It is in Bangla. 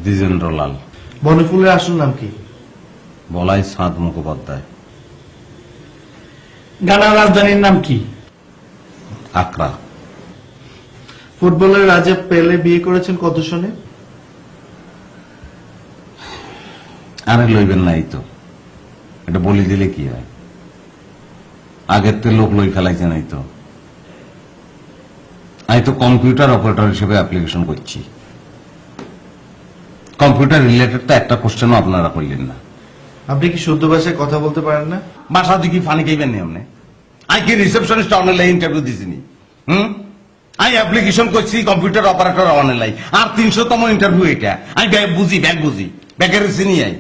দ্বিজেন্দ্রলাল। বনফুলের আসল নাম কি? বলাই চাঁদ মুখোপাধ্যায়। গানার রাজধানীর নাম কি? আকরা। ফুটবলের রাজা পেলে বিয়ে করেছেন কত সনে? আরে লইবেন নাই তো, এটা বলি দিলে কি হয়? আগের তো লোক লই ফেলাইছে নাই তো। আমি তো কম্পিউটার অপারেটর হিসেবে অ্যাপ্লিকেশন করছি। কম্পিউটার রিলেটেড তো একটা কোশ্চেনও আপনারা করলেন না। আপনি কি শুদ্ধ ভাষায় কথা বলতে পারেন না? বাসা দিকে ফানি খাইবেন নি আপনি? আমি কি রিসেপশনিস্ট অনলাইন ইন্টারভিউ দিছিনি? আমি অ্যাপ্লিকেশন করছি কম্পিউটার অপারেটর অনলাইন, আর 300তম ইন্টারভিউ এটা। আমি ব্যাগ বুঝি, ব্যাগের চিনি আই।